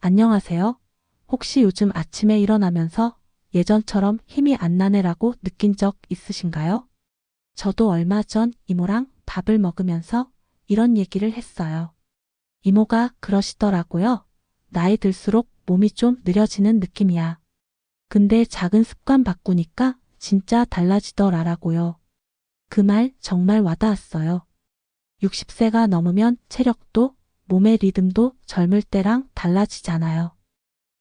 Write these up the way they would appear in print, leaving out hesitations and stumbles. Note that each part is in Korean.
안녕하세요. 혹시 요즘 아침에 일어나면서 예전처럼 힘이 안 나네라고 느낀 적 있으신가요? 저도 얼마 전 이모랑 밥을 먹으면서 이런 얘기를 했어요. 이모가 그러시더라고요. 나이 들수록 몸이 좀 느려지는 느낌이야. 근데 작은 습관 바꾸니까 진짜 달라지더라라고요. 그 말 정말 와닿았어요. 60세가 넘으면 체력도 몸의 리듬도 젊을 때랑 달라지잖아요.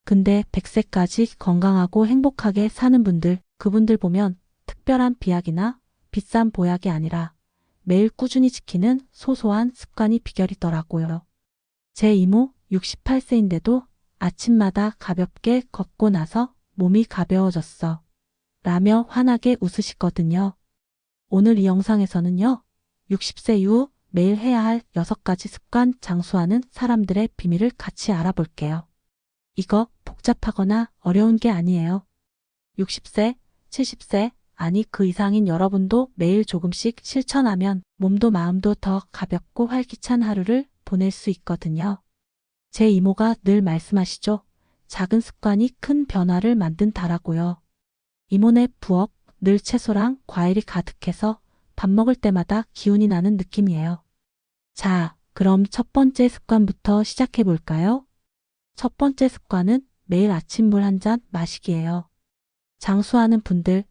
근데 100세까지 건강하고 행복하게 사는 분들, 그분들 보면 특별한 비약이나 비싼 보약이 아니라 매일 꾸준히 지키는 소소한 습관이 비결이더라고요. 제 이모 68세인데도 아침마다 가볍게 걷고 나서 몸이 가벼워졌어. 라며 환하게 웃으시거든요. 오늘 이 영상에서는요, 60세 이후 매일 해야 할 6가지 습관 장수하는 사람들의 비밀을 같이 알아볼게요. 이거 복잡하거나 어려운 게 아니에요. 60세, 70세, 아니 그 이상인 여러분도 매일 조금씩 실천하면 몸도 마음도 더 가볍고 활기찬 하루를 보낼 수 있거든요. 제 이모가 늘 말씀하시죠. 작은 습관이 큰 변화를 만든다라고요. 이모네 부엌 늘 채소랑 과일이 가득해서 밥 먹을 때마다 기운이 나는 느낌이에요. 자, 그럼 첫 번째 습관부터 시작해 볼까요? 첫 번째 습관은 매일 아침 물 한 잔 마시기예요. 장수하는 분들,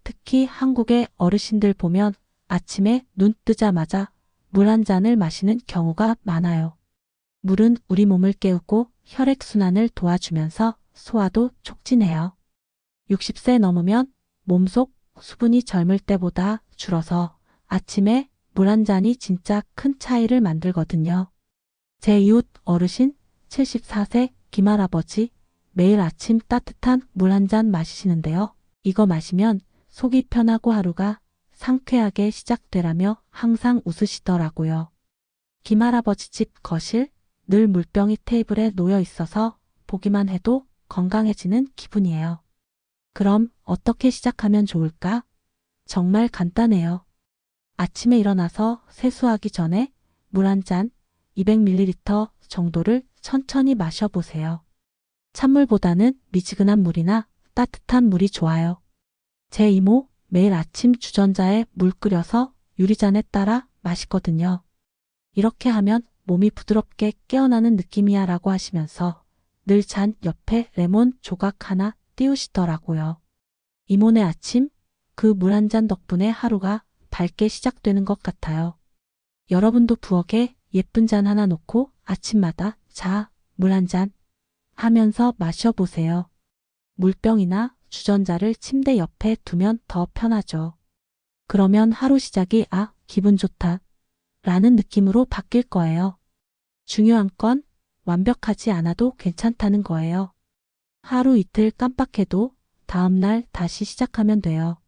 특히 한국의 어르신들 보면 아침에 눈 뜨자마자 물 한 잔을 마시는 경우가 많아요. 물은 우리 몸을 깨우고 혈액순환을 도와주면서 소화도 촉진해요. 60세 넘으면 몸속 수분이 젊을 때보다 줄어서 아침에 물 한 잔이 진짜 큰 차이를 만들거든요. 제 이웃 어르신 74세 김할아버지 매일 아침 따뜻한 물 한 잔 마시시는데요. 이거 마시면 속이 편하고 하루가 상쾌하게 시작되라며 항상 웃으시더라고요. 김할아버지 집 거실 늘 물병이 테이블에 놓여 있어서 보기만 해도 건강해지는 기분이에요. 그럼 어떻게 시작하면 좋을까? 정말 간단해요. 아침에 일어나서 세수하기 전에 물 한 잔 200ml 정도를 천천히 마셔보세요. 찬물보다는 미지근한 물이나 따뜻한 물이 좋아요. 제 이모 매일 아침 주전자에 물 끓여서 유리잔에 따라 마시거든요. 이렇게 하면 몸이 부드럽게 깨어나는 느낌이야 라고 하시면서 늘 잔 옆에 레몬 조각 하나 띄우시더라고요. 이모네 아침 그 물 한 잔 덕분에 하루가 밝게 시작되는 것 같아요. 여러분도 부엌에 예쁜 잔 하나 놓고 아침마다 자, 물 한 잔 하면서 마셔보세요. 물병이나 주전자를 침대 옆에 두면 더 편하죠. 그러면 하루 시작이 기분 좋다 라는 느낌으로 바뀔 거예요. 중요한 건 완벽하지 않아도 괜찮다는 거예요. 하루 이틀 깜빡해도 다음날 다시 시작하면 돼요.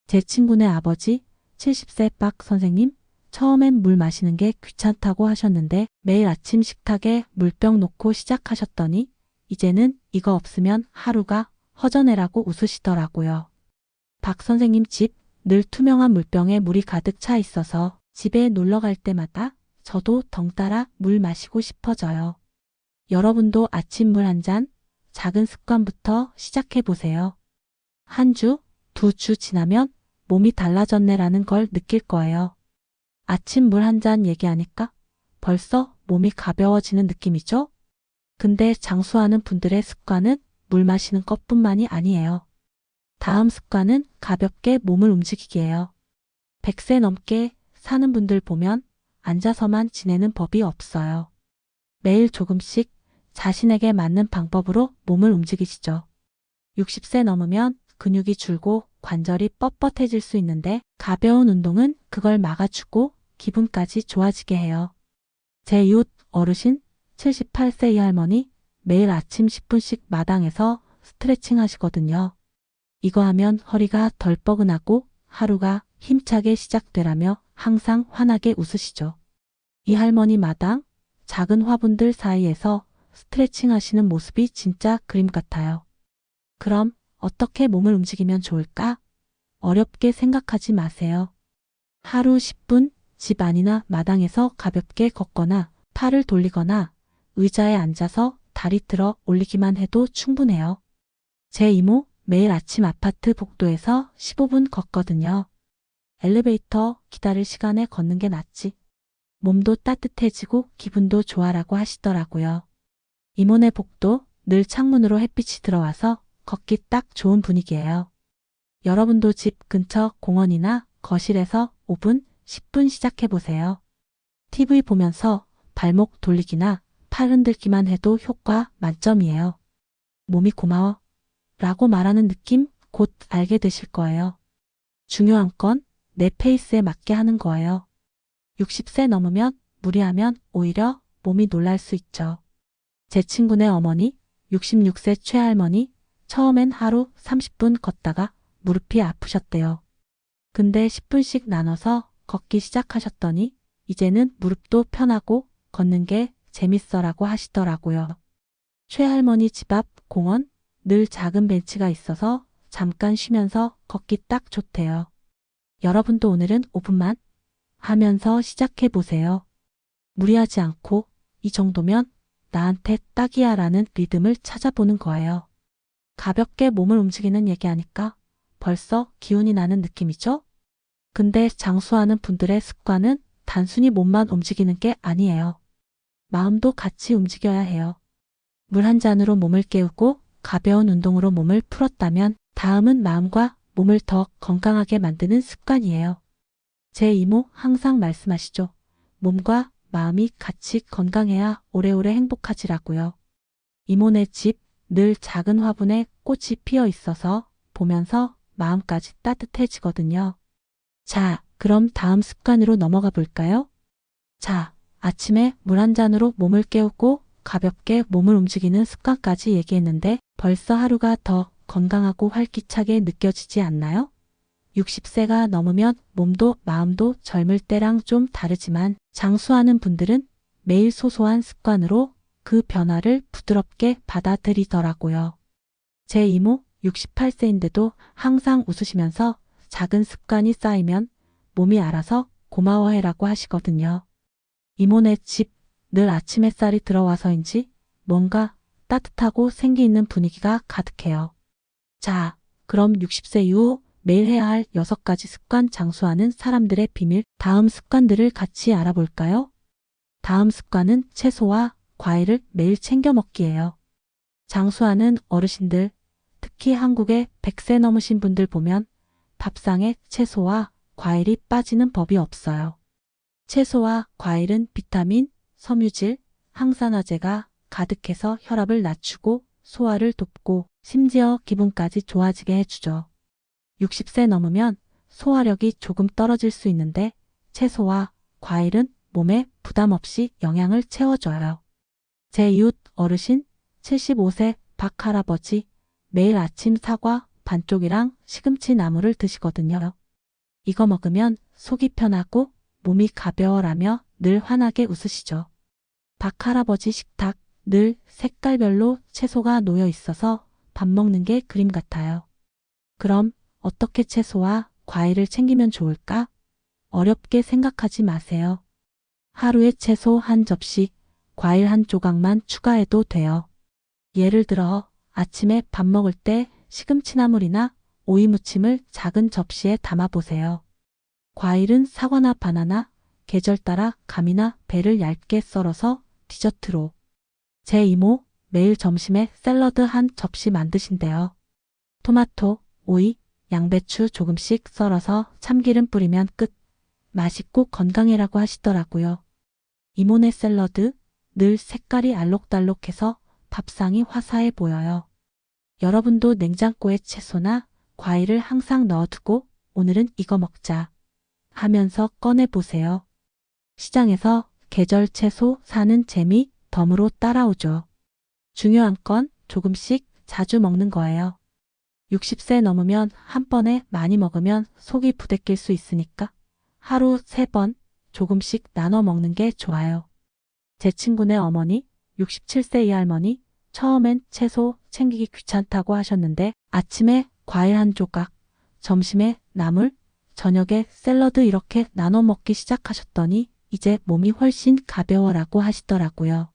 제 친구네 아버지 70세 박 선생님 처음엔 물 마시는 게 귀찮다고 하셨는데 매일 아침 식탁에 물병 놓고 시작하셨더니 이제는 이거 없으면 하루가 허전해라고 웃으시더라고요. 박 선생님 집 늘 투명한 물병에 물이 가득 차 있어서 집에 놀러 갈 때마다 저도 덩따라 물 마시고 싶어져요. 여러분도 아침 물 한 잔 작은 습관부터 시작해 보세요. 한 주, 2주 지나면 몸이 달라졌네라는 걸 느낄 거예요. 아침 물 한 잔 얘기하니까 벌써 몸이 가벼워지는 느낌이죠? 근데 장수하는 분들의 습관은 물 마시는 것뿐만이 아니에요. 다음 습관은 가볍게 몸을 움직이기예요. 100세 넘게 사는 분들 보면 앉아서만 지내는 법이 없어요. 매일 조금씩 자신에게 맞는 방법으로 몸을 움직이시죠. 60세 넘으면 근육이 줄고 관절이 뻣뻣해질 수 있는데 가벼운 운동은 그걸 막아주고 기분까지 좋아지게 해요. 제 이웃 어르신 78세 이 할머니 매일 아침 10분씩 마당에서 스트레칭 하시거든요. 이거 하면 허리가 덜 뻐근하고 하루가 힘차게 시작되라며 항상 환하게 웃으시죠. 이 할머니 마당 작은 화분들 사이에서 스트레칭 하시는 모습이 진짜 그림 같아요. 그럼 어떻게 몸을 움직이면 좋을까? 어렵게 생각하지 마세요. 하루 10분 집 안이나 마당에서 가볍게 걷거나 팔을 돌리거나 의자에 앉아서 다리 들어 올리기만 해도 충분해요. 제 이모 매일 아침 아파트 복도에서 15분 걷거든요. 엘리베이터 기다릴 시간에 걷는 게 낫지. 몸도 따뜻해지고 기분도 좋아라고 하시더라고요. 이모네 복도 늘 창문으로 햇빛이 들어와서 걷기 딱 좋은 분위기예요. 여러분도 집 근처 공원이나 거실에서 5분, 10분 시작해보세요. TV 보면서 발목 돌리기나 팔 흔들기만 해도 효과 만점이에요. 몸이 고마워 라고 말하는 느낌 곧 알게 되실 거예요. 중요한 건 내 페이스에 맞게 하는 거예요. 60세 넘으면 무리하면 오히려 몸이 놀랄 수 있죠. 제 친구네 어머니, 66세 최할머니, 처음엔 하루 30분 걷다가 무릎이 아프셨대요. 근데 10분씩 나눠서 걷기 시작하셨더니 이제는 무릎도 편하고 걷는 게 재밌어라고 하시더라고요. 최할머니 집 앞 공원 늘 작은 벤치가 있어서 잠깐 쉬면서 걷기 딱 좋대요. 여러분도 오늘은 5분만 하면서 시작해 보세요. 무리하지 않고 이 정도면 나한테 딱이야 라는 리듬을 찾아보는 거예요. 가볍게 몸을 움직이는 얘기하니까 벌써 기운이 나는 느낌이죠? 근데 장수하는 분들의 습관은 단순히 몸만 움직이는 게 아니에요. 마음도 같이 움직여야 해요. 물 한 잔으로 몸을 깨우고 가벼운 운동으로 몸을 풀었다면 다음은 마음과 몸을 더 건강하게 만드는 습관이에요. 제 이모 항상 말씀하시죠. 몸과 마음이 같이 건강해야 오래오래 행복하지라고요. 이모네 집 늘 작은 화분에 꽃이 피어 있어서 보면서 마음까지 따뜻해지거든요. 자, 그럼 다음 습관으로 넘어가 볼까요? 자, 아침에 물 한 잔으로 몸을 깨우고 가볍게 몸을 움직이는 습관까지 얘기했는데 벌써 하루가 더 건강하고 활기차게 느껴지지 않나요? 60세가 넘으면 몸도 마음도 젊을 때랑 좀 다르지만 장수하는 분들은 매일 소소한 습관으로 그 변화를 부드럽게 받아들이더라고요. 제 이모 68세인데도 항상 웃으시면서 작은 습관이 쌓이면 몸이 알아서 고마워해라고 하시거든요. 이모네 집 늘 아침 햇살이 들어와서인지 뭔가 따뜻하고 생기 있는 분위기가 가득해요. 자, 그럼 60세 이후 매일 해야 할 6가지 습관 장수하는 사람들의 비밀 다음 습관들을 같이 알아볼까요? 다음 습관은 채소와 과일을 매일 챙겨 먹기예요. 장수하는 어르신들, 특히 한국의 100세 넘으신 분들 보면 밥상에 채소와 과일이 빠지는 법이 없어요. 채소와 과일은 비타민, 섬유질, 항산화제가 가득해서 혈압을 낮추고 소화를 돕고 심지어 기분까지 좋아지게 해주죠. 60세 넘으면 소화력이 조금 떨어질 수 있는데 채소와 과일은 몸에 부담 없이 영양을 채워줘요. 제 이웃 어르신 75세 박 할아버지 매일 아침 사과 반쪽이랑 시금치 나물을 드시거든요. 이거 먹으면 속이 편하고 몸이 가벼워라며 늘 환하게 웃으시죠. 박 할아버지 식탁 늘 색깔별로 채소가 놓여 있어서 밥 먹는 게 그림 같아요. 그럼 어떻게 채소와 과일을 챙기면 좋을까? 어렵게 생각하지 마세요. 하루에 채소 한 접시, 과일 한 조각만 추가해도 돼요. 예를 들어 아침에 밥 먹을 때 시금치나물이나 오이 무침을 작은 접시에 담아보세요. 과일은 사과나 바나나, 계절 따라 감이나 배를 얇게 썰어서 디저트로. 제 이모 매일 점심에 샐러드 한 접시 만드신대요. 토마토, 오이, 양배추 조금씩 썰어서 참기름 뿌리면 끝. 맛있고 건강해라고 하시더라고요. 이모네 샐러드 늘 색깔이 알록달록해서 밥상이 화사해 보여요. 여러분도 냉장고에 채소나 과일을 항상 넣어두고 오늘은 이거 먹자 하면서 꺼내보세요. 시장에서 계절 채소 사는 재미 덤으로 따라오죠. 중요한 건 조금씩 자주 먹는 거예요. 60세 넘으면 한 번에 많이 먹으면 속이 부대낄 수 있으니까 하루 3번 조금씩 나눠 먹는 게 좋아요. 제 친구네 어머니 67세 이 할머니 처음엔 채소 챙기기 귀찮다고 하셨는데 아침에 과일 한 조각, 점심에 나물, 저녁에 샐러드 이렇게 나눠 먹기 시작하셨더니 이제 몸이 훨씬 가벼워라고 하시더라고요.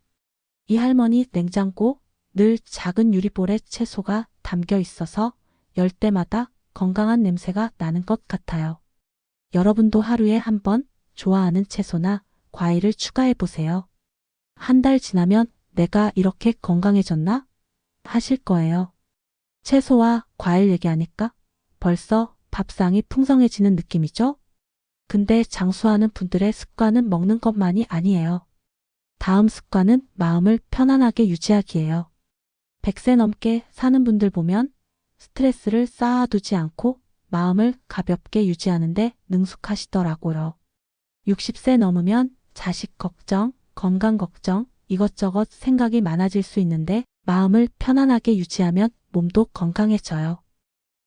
이 할머니 냉장고 늘 작은 유리볼에 채소가 담겨 있어서 열 때마다 건강한 냄새가 나는 것 같아요. 여러분도 하루에 한 번 좋아하는 채소나 과일을 추가해 보세요. 한 달 지나면 내가 이렇게 건강해졌나? 하실 거예요. 채소와 과일 얘기하니까 벌써 밥상이 풍성해지는 느낌이죠? 근데 장수하는 분들의 습관은 먹는 것만이 아니에요. 다음 습관은 마음을 편안하게 유지하기예요. 100세 넘게 사는 분들 보면 스트레스를 쌓아두지 않고 마음을 가볍게 유지하는데 능숙하시더라고요. 60세 넘으면 자식 걱정, 건강 걱정, 이것저것 생각이 많아질 수 있는데 마음을 편안하게 유지하면 몸도 건강해져요.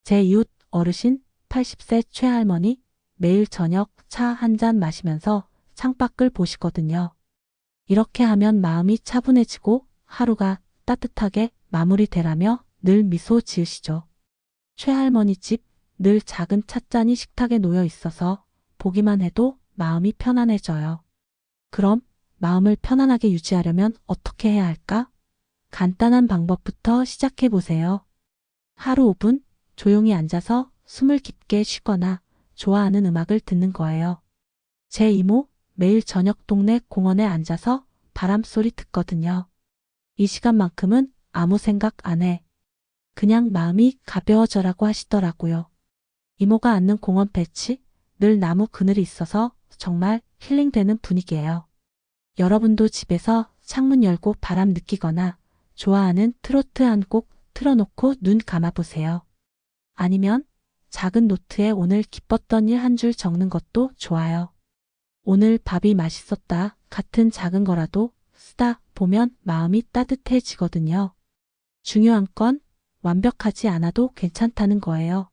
제 이웃 어르신 80세 최할머니 매일 저녁 차 한 잔 마시면서 창밖을 보시거든요. 이렇게 하면 마음이 차분해지고 하루가 따뜻하게 마무리되라며 늘 미소 지으시죠. 최할머니 집 늘 작은 찻잔이 식탁에 놓여 있어서 보기만 해도 마음이 편안해져요. 그럼 마음을 편안하게 유지하려면 어떻게 해야 할까? 간단한 방법부터 시작해 보세요. 하루 5분 조용히 앉아서 숨을 깊게 쉬거나 좋아하는 음악을 듣는 거예요. 제 이모 매일 저녁 동네 공원에 앉아서 바람소리 듣거든요. 이 시간만큼은 아무 생각 안 해. 그냥 마음이 가벼워져라고 하시더라고요. 이모가 앉는 공원 벤치, 늘 나무 그늘이 있어서 정말 힐링되는 분위기예요. 여러분도 집에서 창문 열고 바람 느끼거나 좋아하는 트로트 한 곡 틀어놓고 눈 감아보세요. 아니면 작은 노트에 오늘 기뻤던 일 한 줄 적는 것도 좋아요. 오늘 밥이 맛있었다 같은 작은 거라도 쓰다 보면 마음이 따뜻해지거든요. 중요한 건 완벽하지 않아도 괜찮다는 거예요.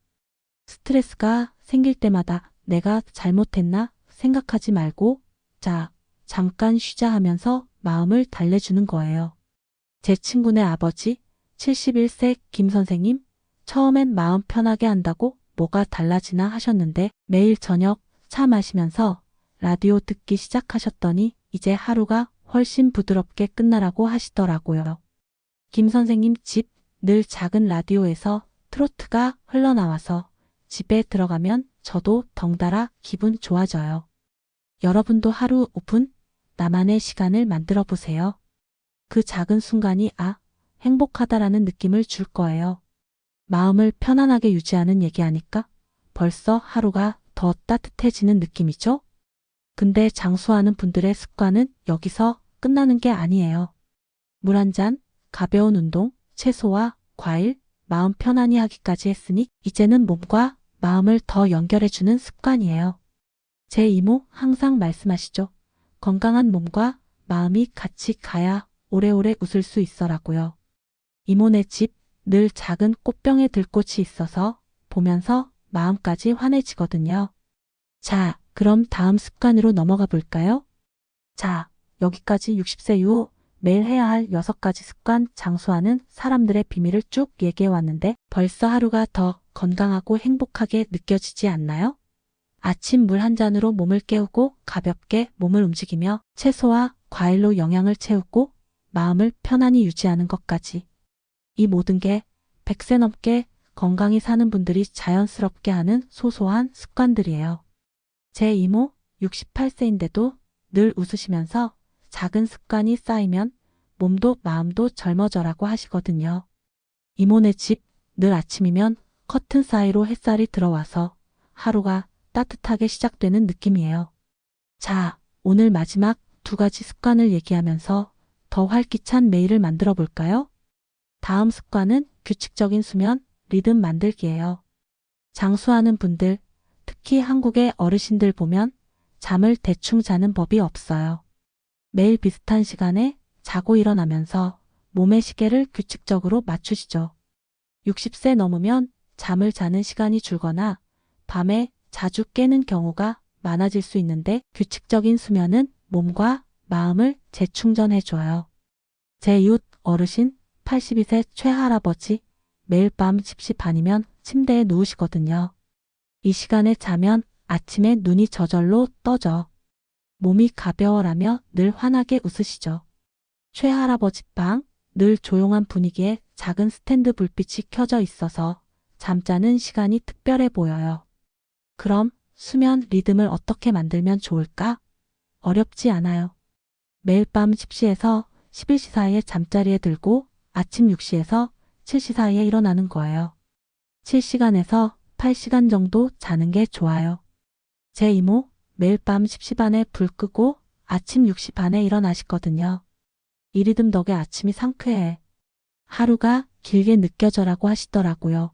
스트레스가 생길 때마다 내가 잘못했나 생각하지 말고 자, 잠깐 쉬자 하면서 마음을 달래주는 거예요. 제 친구네 아버지 71세 김 선생님 처음엔 마음 편하게 한다고 뭐가 달라지나 하셨는데 매일 저녁 차 마시면서 라디오 듣기 시작하셨더니 이제 하루가 훨씬 부드럽게 끝나라고 하시더라고요. 김 선생님 집 늘 작은 라디오에서 트로트가 흘러나와서 집에 들어가면 저도 덩달아 기분 좋아져요. 여러분도 하루 5분 나만의 시간을 만들어 보세요. 그 작은 순간이 행복하다라는 느낌을 줄 거예요. 마음을 편안하게 유지하는 얘기하니까 벌써 하루가 더 따뜻해지는 느낌이죠? 근데 장수하는 분들의 습관은 여기서 끝나는 게 아니에요. 물 한 잔, 가벼운 운동, 채소와 과일, 마음 편안히 하기까지 했으니 이제는 몸과 마음을 더 연결해주는 습관이에요. 제 이모 항상 말씀하시죠. 건강한 몸과 마음이 같이 가야 오래오래 웃을 수 있어라고요. 이모네 집 늘 작은 꽃병에 들꽃이 있어서 보면서 마음까지 환해지거든요. 자, 그럼 다음 습관으로 넘어가 볼까요? 자, 여기까지 60세 이후 매일 해야 할 6가지 습관 장수하는 사람들의 비밀을 쭉 얘기해 왔는데 벌써 하루가 더 건강하고 행복하게 느껴지지 않나요? 아침 물 한 잔으로 몸을 깨우고 가볍게 몸을 움직이며 채소와 과일로 영양을 채우고 마음을 편안히 유지하는 것까지. 이 모든 게 100세 넘게 건강히 사는 분들이 자연스럽게 하는 소소한 습관들이에요. 제 이모 68세인데도 늘 웃으시면서 작은 습관이 쌓이면 몸도 마음도 젊어져라고 하시거든요. 이모네 집 늘 아침이면 커튼 사이로 햇살이 들어와서 하루가 따뜻하게 시작되는 느낌이에요. 자, 오늘 마지막 2가지 습관을 얘기하면서 더 활기찬 매일을 만들어 볼까요? 다음 습관은 규칙적인 수면, 리듬 만들기예요. 장수하는 분들, 특히 한국의 어르신들 보면 잠을 대충 자는 법이 없어요. 매일 비슷한 시간에 자고 일어나면서 몸의 시계를 규칙적으로 맞추시죠. 60세 넘으면 잠을 자는 시간이 줄거나 밤에 자주 깨는 경우가 많아질 수 있는데 규칙적인 수면은 몸과 마음을 재충전해줘요. 제 이웃 어르신 82세 최할아버지 매일 밤 10시 반이면 침대에 누우시거든요. 이 시간에 자면 아침에 눈이 저절로 떠져 몸이 가벼워라며 늘 환하게 웃으시죠. 최할아버지 방, 늘 조용한 분위기에 작은 스탠드 불빛이 켜져 있어서 잠자는 시간이 특별해 보여요. 그럼 수면 리듬을 어떻게 만들면 좋을까? 어렵지 않아요. 매일 밤 10시에서 11시 사이에 잠자리에 들고 아침 6시에서 7시 사이에 일어나는 거예요. 7시간에서 8시간 정도 자는 게 좋아요. 제 이모 매일 밤 10시 반에 불 끄고 아침 6시 반에 일어나시거든요. 이 리듬 덕에 아침이 상쾌해. 하루가 길게 느껴져라고 하시더라고요.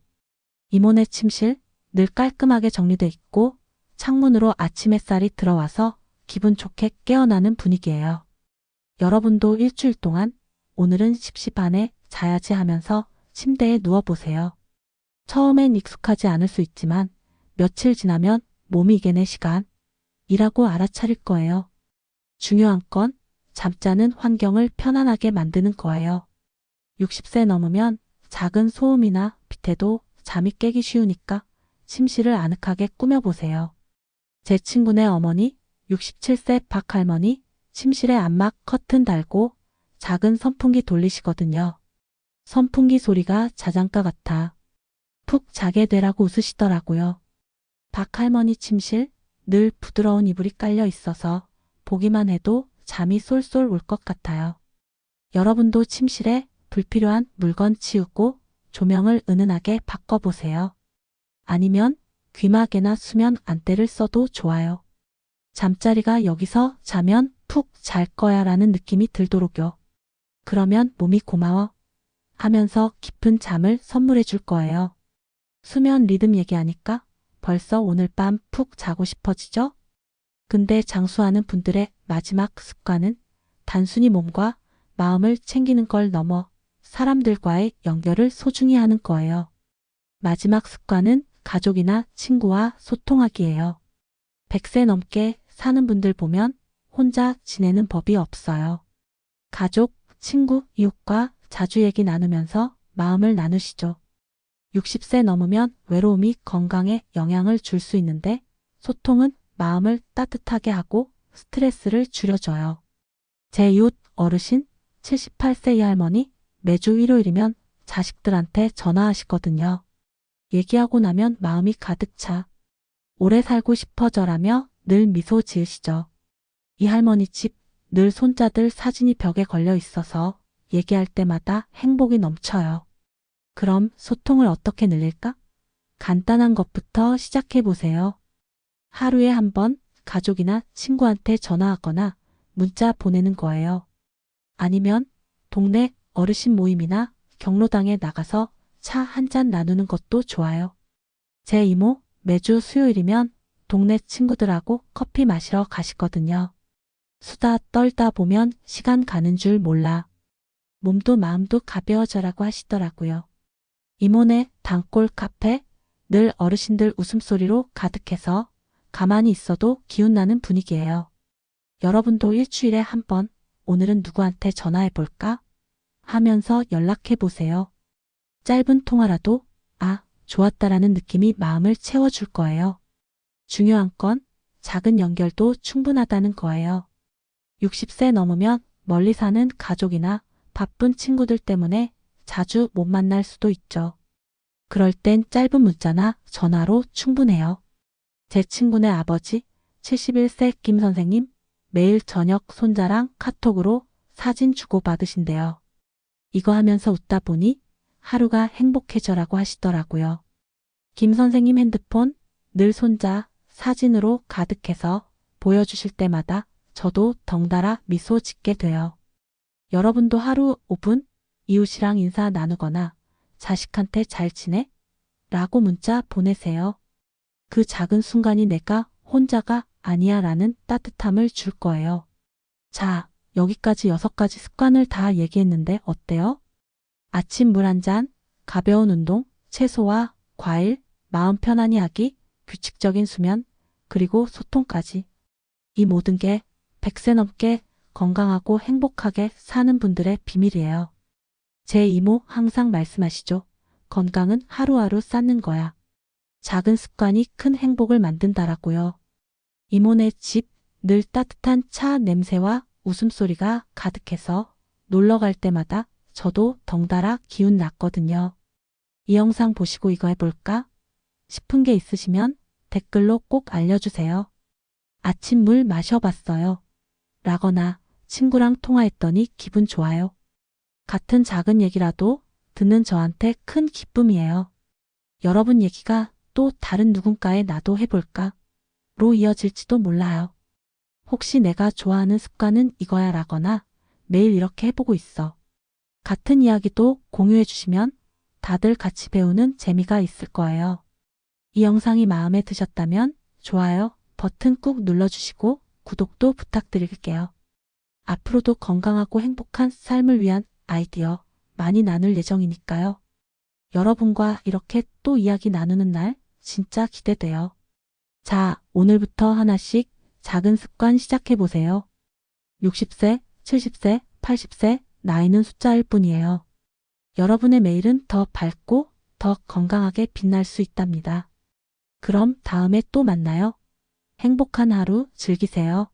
이모네 침실 늘 깔끔하게 정리돼 있고 창문으로 아침 햇살이 들어와서 기분 좋게 깨어나는 분위기예요. 여러분도 일주일 동안 오늘은 10시 반에 자야지 하면서 침대에 누워보세요. 처음엔 익숙하지 않을 수 있지만 며칠 지나면 몸이 이겨낼 시간이라고 알아차릴 거예요. 중요한 건 잠자는 환경을 편안하게 만드는 거예요. 60세 넘으면 작은 소음이나 빛에도 잠이 깨기 쉬우니까 침실을 아늑하게 꾸며보세요. 제 친구네 어머니 67세 박할머니 침실에 암막 커튼 달고 작은 선풍기 돌리시거든요. 선풍기 소리가 자장가 같아 푹 자게 되라고 웃으시더라고요. 박할머니 침실 늘 부드러운 이불이 깔려 있어서 보기만 해도 잠이 쏠쏠 올 것 같아요. 여러분도 침실에 불필요한 물건 치우고 조명을 은은하게 바꿔보세요. 아니면 귀마개나 수면 안대를 써도 좋아요. 잠자리가 여기서 자면 푹 잘 거야 라는 느낌이 들도록요. 그러면 몸이 고마워 하면서 깊은 잠을 선물해 줄 거예요. 수면 리듬 얘기하니까 벌써 오늘 밤 푹 자고 싶어지죠? 근데 장수하는 분들의 마지막 습관은 단순히 몸과 마음을 챙기는 걸 넘어 사람들과의 연결을 소중히 하는 거예요. 마지막 습관은 가족이나 친구와 소통하기예요. 100세 넘게 사는 분들 보면 혼자 지내는 법이 없어요. 가족, 친구, 이웃과 자주 얘기 나누면서 마음을 나누시죠. 60세 넘으면 외로움이 건강에 영향을 줄 수 있는데 소통은 마음을 따뜻하게 하고 스트레스를 줄여줘요. 제 이웃 어르신 78세 이 할머니 매주 일요일이면 자식들한테 전화하시거든요. 얘기하고 나면 마음이 가득 차. 오래 살고 싶어져라며 늘 미소 지으시죠. 이 할머니 집 늘 손자들 사진이 벽에 걸려 있어서 얘기할 때마다 행복이 넘쳐요. 그럼 소통을 어떻게 늘릴까? 간단한 것부터 시작해 보세요. 하루에 한 번 가족이나 친구한테 전화하거나 문자 보내는 거예요. 아니면 동네 어르신 모임이나 경로당에 나가서 차 한 잔 나누는 것도 좋아요. 제 이모 매주 수요일이면 동네 친구들하고 커피 마시러 가시거든요. 수다 떨다 보면 시간 가는 줄 몰라. 몸도 마음도 가벼워져라고 하시더라고요. 이모네 단골 카페 늘 어르신들 웃음소리로 가득해서 가만히 있어도 기운나는 분위기예요. 여러분도 일주일에 한 번 오늘은 누구한테 전화해볼까? 하면서 연락해보세요. 짧은 통화라도 좋았다라는 느낌이 마음을 채워줄 거예요. 중요한 건 작은 연결도 충분하다는 거예요. 60세 넘으면 멀리 사는 가족이나 바쁜 친구들 때문에 자주 못 만날 수도 있죠. 그럴 땐 짧은 문자나 전화로 충분해요. 제 친구네 아버지 71세 김 선생님 매일 저녁 손자랑 카톡으로 사진 주고받으신대요. 이거 하면서 웃다 보니 하루가 행복해져라고 하시더라고요. 김 선생님 핸드폰 늘 손자 사진으로 가득해서 보여주실 때마다 저도 덩달아 미소 짓게 돼요. 여러분도 하루 5분 이웃이랑 인사 나누거나 자식한테 잘 지내? 라고 문자 보내세요. 그 작은 순간이 내가 혼자가 아니야 라는 따뜻함을 줄 거예요. 자, 여기까지 6가지 습관을 다 얘기했는데 어때요? 아침 물 한 잔, 가벼운 운동, 채소와 과일, 마음 편안히 하기, 규칙적인 수면, 그리고 소통까지. 이 모든 게 100세 넘게 건강하고 행복하게 사는 분들의 비밀이에요. 제 이모 항상 말씀하시죠. 건강은 하루하루 쌓는 거야. 작은 습관이 큰 행복을 만든다라고요. 이모네 집 늘 따뜻한 차 냄새와 웃음소리가 가득해서 놀러 갈 때마다 저도 덩달아 기운 났거든요. 이 영상 보시고 이거 해볼까 싶은 게 있으시면 댓글로 꼭 알려주세요. 아침 물 마셔봤어요. 라거나 친구랑 통화했더니 기분 좋아요. 같은 작은 얘기라도 듣는 저한테 큰 기쁨이에요. 여러분 얘기가 또 다른 누군가의 나도 해볼까? 로 이어질지도 몰라요. 혹시 내가 좋아하는 습관은 이거야 라거나 매일 이렇게 해보고 있어. 같은 이야기도 공유해 주시면 다들 같이 배우는 재미가 있을 거예요. 이 영상이 마음에 드셨다면 좋아요 버튼 꾹 눌러주시고 구독도 부탁드릴게요. 앞으로도 건강하고 행복한 삶을 위한 아이디어 많이 나눌 예정이니까요. 여러분과 이렇게 또 이야기 나누는 날 진짜 기대돼요. 자, 오늘부터 하나씩 작은 습관 시작해보세요. 60세, 70세, 80세, 나이는 숫자일 뿐이에요. 여러분의 매일은 더 밝고 더 건강하게 빛날 수 있답니다. 그럼 다음에 또 만나요. 행복한 하루 즐기세요.